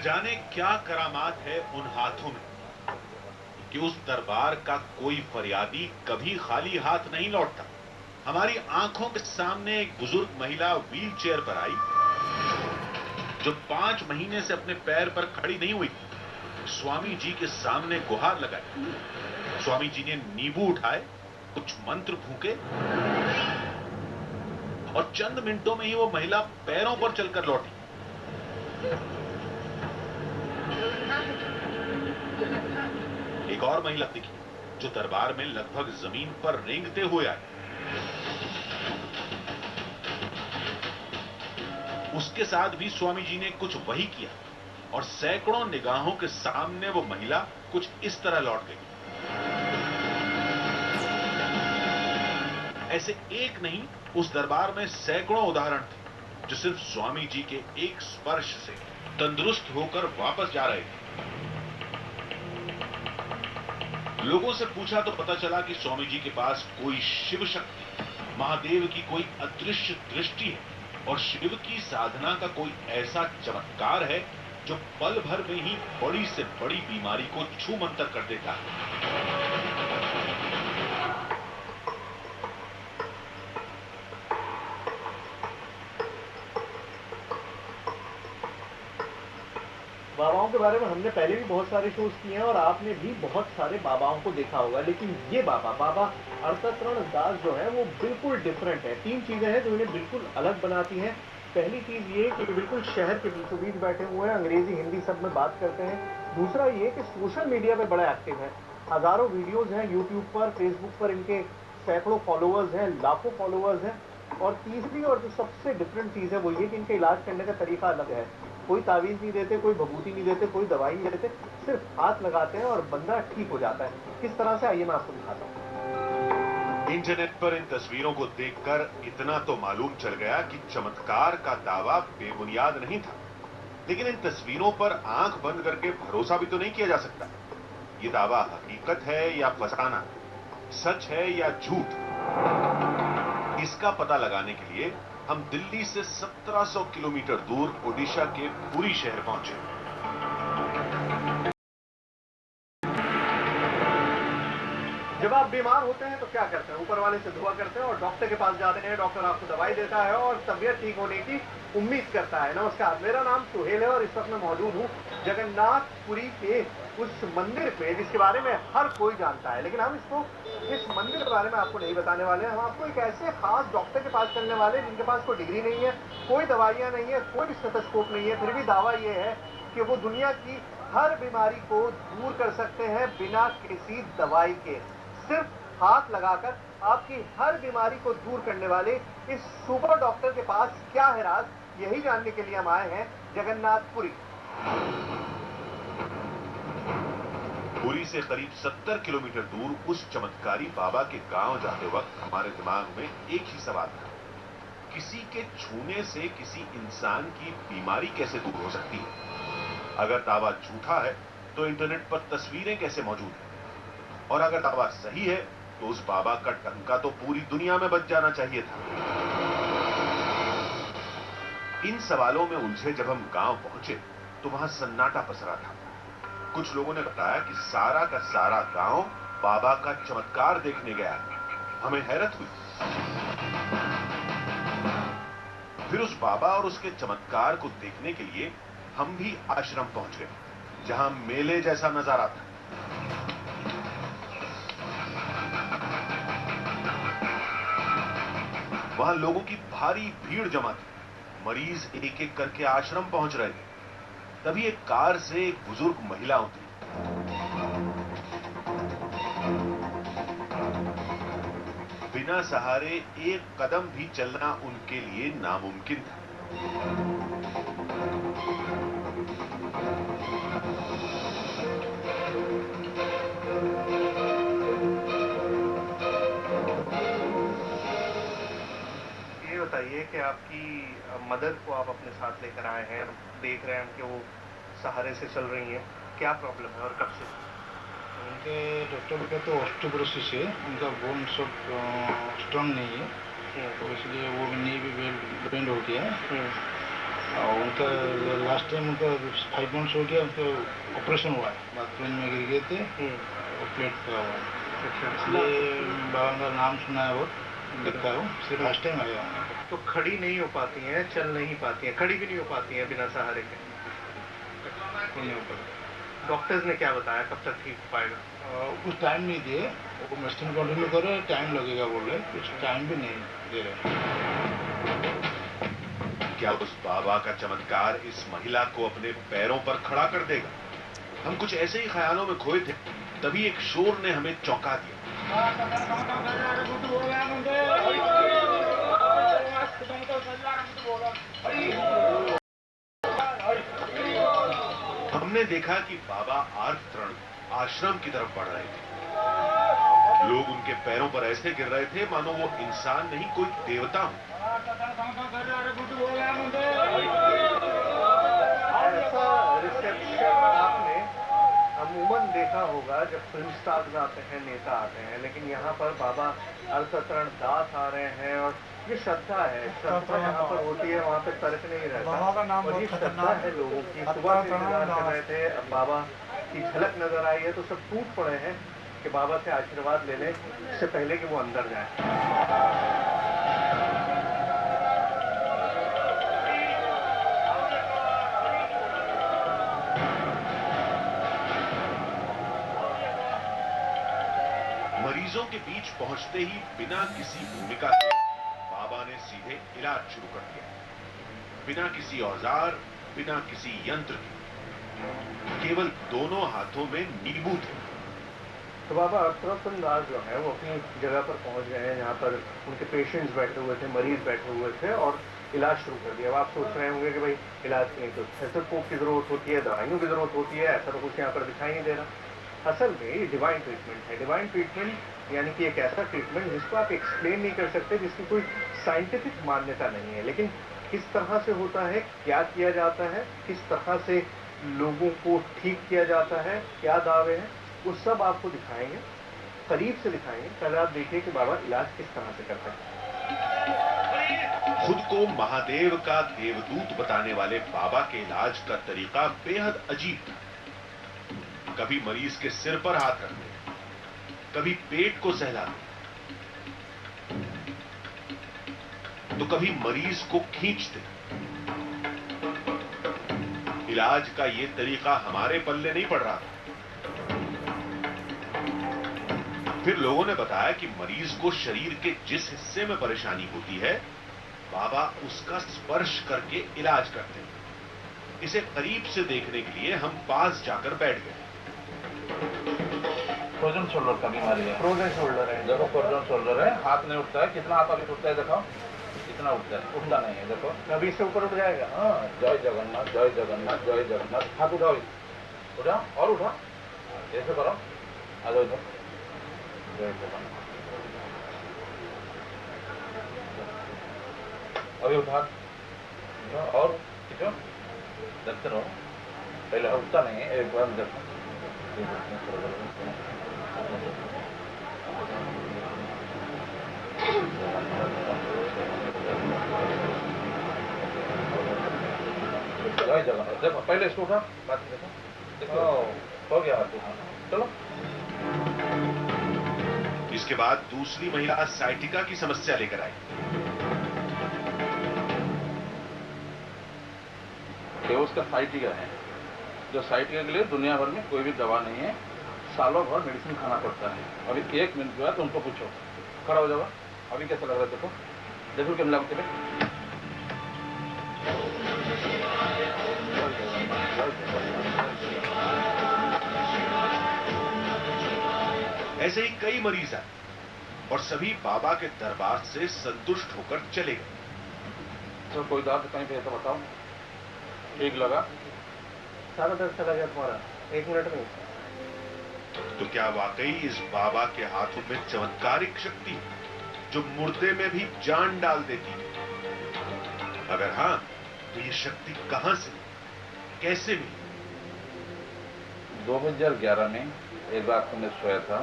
जाने क्या करामात है उन हाथों में कि उस दरबार का कोई फरियादी कभी खाली हाथ नहीं लौटता। हमारी आंखों के सामने एक बुजुर्ग महिला व्हील चेयर पर आई जो 5 महीने से अपने पैर पर खड़ी नहीं हुई। स्वामी जी के सामने गुहार लगाई। स्वामी जी ने नींबू उठाए, कुछ मंत्र फूके और चंद मिनटों में ही वो महिला पैरों पर चलकर लौटी। एक और महिला दिखी जो दरबार में लगभग जमीन पर रेंगते हुए आई। उसके साथ भी स्वामी जी ने कुछ वही किया और सैकड़ों निगाहों के सामने वो महिला कुछ इस तरह लौट गई। ऐसे एक नहीं, उस दरबार में सैकड़ों उदाहरण थे जो सिर्फ स्वामी जी के एक स्पर्श से तंदुरुस्त होकर वापस जा रहे थे। लोगों से पूछा तो पता चला कि स्वामी जी के पास कोई शिव शक्ति, महादेव की कोई अदृश्य दृष्टि है और शिव की साधना का कोई ऐसा चमत्कार है जो पल भर में ही बड़ी से बड़ी बीमारी को छू मंतर कर देता है। बाबाओं के बारे में हमने पहले भी बहुत सारे शोज किए हैं और आपने भी बहुत सारे बाबाओं को देखा होगा, लेकिन ये बाबा अर्थतरण दास जो है वो बिल्कुल डिफरेंट है। 3 चीजें हैं जो इन्हें बिल्कुल अलग बनाती हैं। पहली चीज ये कि बिल्कुल शहर के बीचों बीच बैठे हुए हैं, अंग्रेजी हिंदी सब में बात करते हैं। दूसरा ये कि सोशल मीडिया पे बड़े एक्टिव हैं, हजारों वीडियोज हैं यूट्यूब पर, फेसबुक पर इनके सैकड़ों फॉलोअर्स हैं, लाखों फॉलोअर्स हैं। और तीसरी और जो सबसे डिफरेंट चीज है वो ये कि इनका इलाज करने का तरीका अलग है। कोई तावीज नहीं देते, कोई भभूति नहीं देते, कोई दवाई नहीं देते, सिर्फ हाथ लगाते हैं और बंदा ठीक हो जाता है। किस तरह से, आइए मैं आपको दिखाता हूँ। इंटरनेट पर इन तस्वीरों को देखकर इतना तो मालूम चल गया कि चमत्कार का दावा बेबुनियाद नहीं था, लेकिन इन तस्वीरों पर आंख बंद करके भरोसा भी तो नहीं किया जा सकता। ये दावा हकीकत है या फसाना, सच है या झूठ, इसका पता लगाने के लिए हम दिल्ली से 1700 किलोमीटर दूर ओडिशा के पुरी शहर पहुंचे। जब आप बीमार होते हैं तो क्या करते हैं? ऊपर वाले से दुआ करते हैं और डॉक्टर के पास जाते हैं। डॉक्टर आपको दवाई देता है और तबीयत ठीक होने की उम्मीद करता है। नमस्कार, मेरा नाम सुहेल है और इस वक्त मैं मौजूद हूँ जगन्नाथपुरी के उस मंदिर पे जिसके बारे में हर कोई जानता है, लेकिन हम इस मंदिर के बारे में आपको नहीं बताने वाले हैं। हम आपको एक ऐसे खास डॉक्टर के पास चलने वाले जिनके पास कोई डिग्री नहीं है, कोई दवाइयाँ नहीं है, कोई स्टेथोस्कोप नहीं है, फिर भी दावा ये है कि वो दुनिया की हर बीमारी को दूर कर सकते हैं बिना किसी दवाई के। सिर्फ हाथ लगाकर आपकी हर बीमारी को दूर करने वाले इस सुपर डॉक्टर के पास क्या है राज, यही जानने के लिए हम आए हैं जगन्नाथपुरी। पुरी से करीब 70 किलोमीटर दूर उस चमत्कारी बाबा के गांव जाते वक्त हमारे दिमाग में एक ही सवाल था, किसी के छूने से किसी इंसान की बीमारी कैसे दूर हो सकती है? अगर दावा झूठा है तो इंटरनेट पर तस्वीरें कैसे मौजूद हैं? और अगर दावा सही है तो उस बाबा का डंका तो पूरी दुनिया में बज जाना चाहिए था। इन सवालों में उलझे जब हम गांव पहुंचे तो वहां सन्नाटा पसरा था। कुछ लोगों ने बताया कि सारा का सारा गांव बाबा का चमत्कार देखने गया है। हमें हैरत हुई। फिर उस बाबा और उसके चमत्कार को देखने के लिए हम भी आश्रम पहुंच गए, जहां मेले जैसा नजारा था। वहां लोगों की भारी भीड़ जमा थी। मरीज एक एक करके आश्रम पहुंच रहे थे। तभी एक कार से एक बुजुर्ग महिला उतरी। बिना सहारे एक कदम भी चलना उनके लिए नामुमकिन था। ये बताइए कि आपकी मदद को आप अपने साथ लेकर आए हैं, देख रहे हैं हम कि वो सहारे से चल रही हैं, क्या प्रॉब्लम है और कब से? उनके डॉक्टर का तो ऑस्टियोपोरोसिस है, उनका बोन सब स्ट्रांग नहीं है, तो इसलिए वो नी भी बेंड हो गया है। और उनका लास्ट टाइम उनका 5 मंथ्स हो गया, उनका ऑपरेशन हुआ है, बाथरूम में गिर गए थे और प्लेट पड़ा हुआ है। अच्छा, इसलिए बाबा का नाम सुना है, बहुत देखता हूँ, सिर्फ लास्ट टाइम आया हूँ। तो खड़ी नहीं हो पाती हैं, चल नहीं पाती हैं, खड़ी भी नहीं हो पाती हैं बिना सहारे के? नहीं हो पाता। डॉक्टर्स ने क्या बताया कब तक ठीक हो पाएगा? कुछ टाइम नहीं दिए, वो मेडिसिन कंटिन्यू करो, टाइम लगेगा बोल रहे, कुछ टाइम भी नहीं दे रहे। क्या उस बाबा का चमत्कार इस महिला को अपने पैरों पर खड़ा कर देगा? हम कुछ ऐसे ही ख्यालों में खोए थे, तभी एक शोर ने हमें चौंका दिया। हमने देखा कि बाबा आर्तरण आश्रम की तरफ बढ़ रहे थे। लोग उनके पैरों पर ऐसे गिर रहे थे मानो वो इंसान नहीं, कोई देवता हो। ऐसा रिसेप्शन आपने अमूमन देखा होगा जब फिल्म स्टार्स आते हैं, नेता आते हैं, लेकिन यहाँ पर बाबा अर्थतरण दास आ रहे हैं और ये श्रद्धा है। श्रद्धा यहाँ पर होती है, वहाँ पे तर्क नहीं रहता। और ये श्रद्धा है लोगों की। सुबह से इंतजार कर रहे थे, अब बाबा की झलक नजर आई है तो सब टूट पड़े हैं कि बाबा से आशीर्वाद ले लें इससे पहले कि वो अंदर जाए। मरीजों के बीच पहुंचते ही बिना किसी भूमिका के बाबा ने सीधे इलाज शुरू कर दिया। बिना किसी औजार, बिना किसी यंत्र के, केवल दोनों हाथों में नींबू थे। तो बाबा अर्थतरण दास जो है वो अपनी जगह पर पहुंच गए हैं, जहाँ पर उनके पेशेंट्स बैठे हुए थे, मरीज बैठे हुए थे और इलाज शुरू कर दिया। अब आप सोच रहे होंगे कि भाई इलाज के लिए तो स्टेथोस्कोप की जरूरत होती है, दवाइयों की जरूरत होती है, ऐसा तो कुछ यहाँ पर दिखाई नहीं दे रहा। असल में ये डिवाइन ट्रीटमेंट है। डिवाइन ट्रीटमेंट यानी कि एक ऐसा ट्रीटमेंट जिसको आप एक्सप्लेन नहीं कर सकते, जिसकी कोई साइंटिफिक मान्यता नहीं है, लेकिन किस तरह से होता है, क्या किया जाता है, किस तरह से लोगों को ठीक किया जाता है, क्या दावे हैं, वो सब आपको दिखाएंगे, करीब से दिखाएंगे। पहले आप देखिए कि बाबा इलाज किस तरह से करते हैं। खुद को महादेव का देवदूत बताने वाले बाबा के इलाज का तरीका बेहद अजीब था। कभी मरीज के सिर पर हाथ रखते, कभी पेट को सहलाते, तो कभी मरीज को खींचते। इलाज का ये तरीका हमारे पल्ले नहीं पड़ रहा था। फिर लोगों ने बताया कि मरीज को शरीर के जिस हिस्से में परेशानी होती है, बाबा उसका स्पर्श करके इलाज करते हैं। इसे करीब से देखने के लिए हम पास जाकर बैठ गए। फ्रोजन शोल्डर का बीमारी है। फ्रोजन शोल्डर है। देखो फ्रोजन शोल्डर है, हाथ नहीं उठता है। कितना हाथ अभी उठता है देखो, कितना उठता है, उठता नहीं है देखो। अभी से ऊपर उठ जाएगा। हाँ, जय जगन्नाथ, जय जगन्नाथ, जय जगन्नाथ। हाथ उठाओ, उठा और उठा, ऐसे करो, आ जाओ इधर। जय जगन्नाथ। अभी उठा और खींचो, देखते रहो। पहले उठता नहीं है, एक बार देखो। जय जगन्नाथ। देखो पहले इसको उठा, बात देखो, देखो हो गया हाथ उठा। चलो। इसके बाद दूसरी महिला साइटिका की समस्या लेकर आई। उसका साइटिका है, जो साइटिका के लिए दुनिया भर में कोई भी दवा नहीं है, सालों भर मेडिसिन खाना पड़ता है। अभी 1 मिनट के बाद उनको पूछो, खड़ा हो जाओ, अभी कैसा लग रहा है देखो, देखो क्या लगते हैं। ऐसे ही कई मरीज आए और सभी बाबा के दरबार से संतुष्ट होकर चले गए। तो कोई दर्द कहीं पे है तो बताओ, ठीक लगा? सारा दर्द चला गया तुम्हारा 1 मिनट में। तो क्या वाकई इस बाबा के हाथों में चमत्कारिक शक्ति जो मुर्दे में भी जान डाल देती है? अगर हां, तो ये शक्ति कहां से, कैसे मिली? 2011 में एक रात में सोया था।